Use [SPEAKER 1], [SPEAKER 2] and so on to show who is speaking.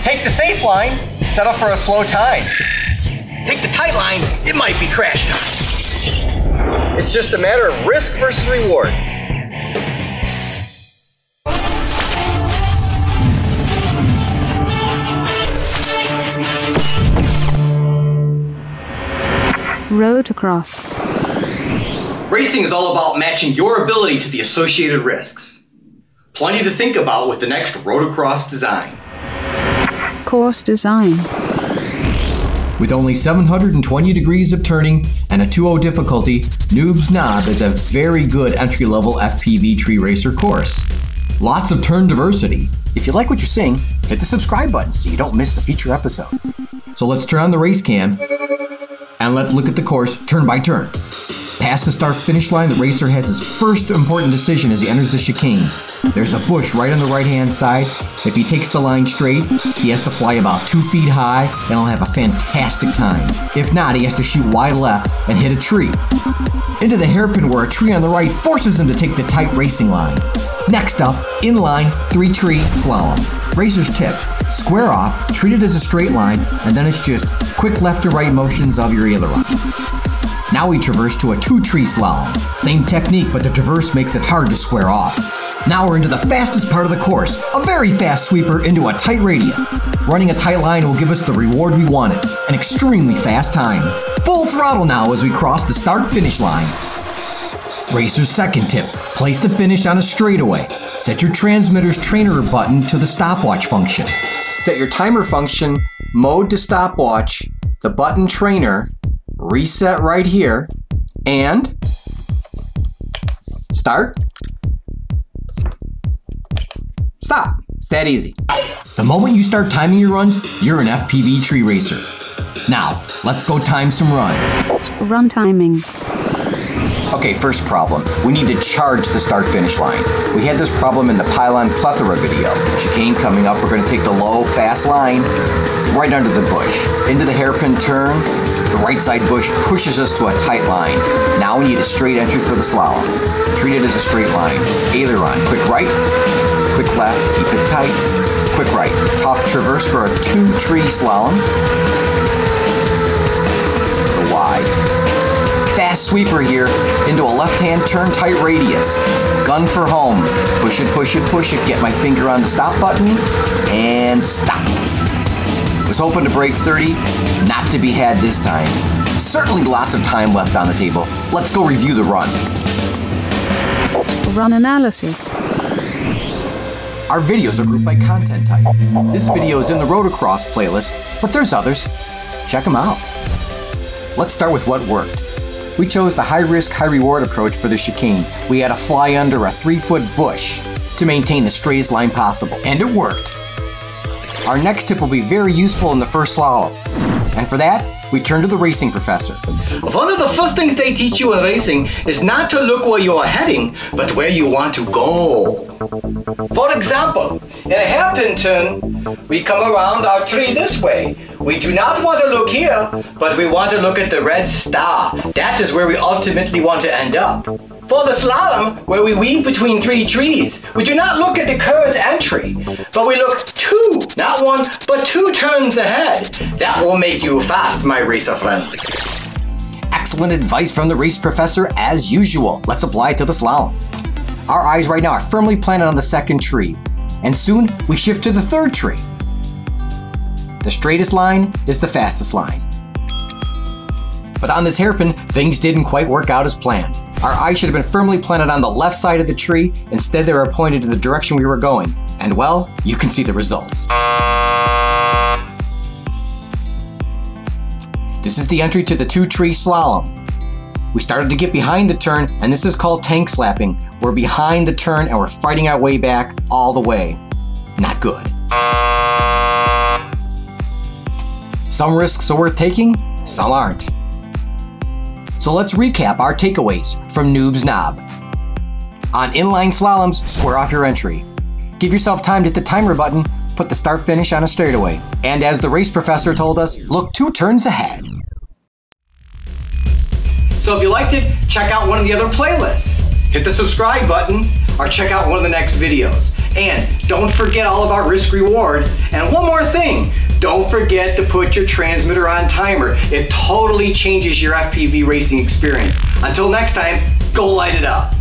[SPEAKER 1] Take the safe line, settle for a slow time. Take the tight line, it might be crash time. It's just a matter of risk versus reward.
[SPEAKER 2] Rotorcross.
[SPEAKER 1] Racing is all about matching your ability to the associated risks. Plenty to think about with the next Rotorcross design.
[SPEAKER 2] Course design.
[SPEAKER 3] With only 720 degrees of turning and a 2.0 difficulty, Noobs Knob is a very good entry-level FPV tree racer course. Lots of turn diversity. If you like what you're seeing, hit the subscribe button so you don't miss the future episode. So let's turn on the race cam and let's look at the course turn by turn. Past the start-finish line, the racer has his first important decision as he enters the chicane. There's a bush right on the right-hand side. If he takes the line straight, he has to fly about 2 feet high and he'll have a fantastic time. If not, he has to shoot wide left and hit a tree. Into the hairpin where a tree on the right forces him to take the tight racing line. Next up, in line, 3-tree slalom. Racer's tip, square off, treat it as a straight line, and then it's just quick left and right motions of your aileron. Now we traverse to a 2-tree slalom. Same technique, but the traverse makes it hard to square off. Now we're into the fastest part of the course, a very fast sweeper into a tight radius. Running a tight line will give us the reward we wanted, an extremely fast time. Full throttle now as we cross the start-finish line. Racer's second tip, place the finish on a straightaway. Set your transmitter's trainer button to the stopwatch function. Set your timer function, mode to stopwatch, the button trainer, reset right here, and start. Stop. It's that easy. The moment you start timing your runs, you're an FPV tree racer. Now, let's go time some runs.
[SPEAKER 2] Run timing.
[SPEAKER 3] Okay, first problem. We need to charge the start-finish line. We had this problem in the pylon plethora video. Chicane coming up, we're going to take the low, fast line right under the bush. Into the hairpin turn, the right side bush pushes us to a tight line. Now we need a straight entry for the slalom. Treat it as a straight line. Aileron, quick right, quick left, keep it tight, quick right. Tough traverse for a 2-tree slalom. Go wide. Fast sweeper here into a left-hand turn tight radius. Gun for home. Push it, push it, push it. Get my finger on the stop button and stop. Was hoping to break 30, not to be had this time. Certainly lots of time left on the table. Let's go review the run.
[SPEAKER 2] Run analysis.
[SPEAKER 3] Our videos are grouped by content type. This video is in the Rotorcross playlist, but there's others. Check them out. Let's start with what worked. We chose the high-risk, high-reward approach for the chicane. We had to fly under a 3-foot bush to maintain the straightest line possible, and it worked. Our next tip will be very useful in the first slalom, and for that, we turn to the racing professor.
[SPEAKER 1] One of the first things they teach you in racing is not to look where you are heading, but where you want to go. For example, in a hairpin turn, we come around our tree this way. We do not want to look here, but we want to look at the red star. That is where we ultimately want to end up. For the slalom, where we weave between 3 trees, we do not look at the current entry, but we look 2, not 1, but 2 turns ahead. That will make you fast, my racer friend.
[SPEAKER 3] Excellent advice from the race professor as usual. Let's apply it to the slalom. Our eyes right now are firmly planted on the 2nd tree, and soon we shift to the 3rd tree. The straightest line is the fastest line. But on this hairpin, things didn't quite work out as planned. Our eyes should have been firmly planted on the left side of the tree. Instead, they were pointed in the direction we were going. And well, you can see the results. This is the entry to the 2-tree slalom. We started to get behind the turn, and this is called tank slapping. We're behind the turn and we're fighting our way back all the way. Not good. Some risks are worth taking, some aren't. So let's recap our takeaways from Noobs Knob. On inline slaloms, square off your entry. Give yourself time to hit the timer button, put the start finish on a straightaway. And as the race professor told us, look 2 turns ahead.
[SPEAKER 1] So if you liked it, check out one of the other playlists. Hit the subscribe button, or check out one of the next videos. And don't forget all of our risk reward. And one more thing, don't forget to put your transmitter on timer. It totally changes your FPV racing experience. Until next time, go light it up.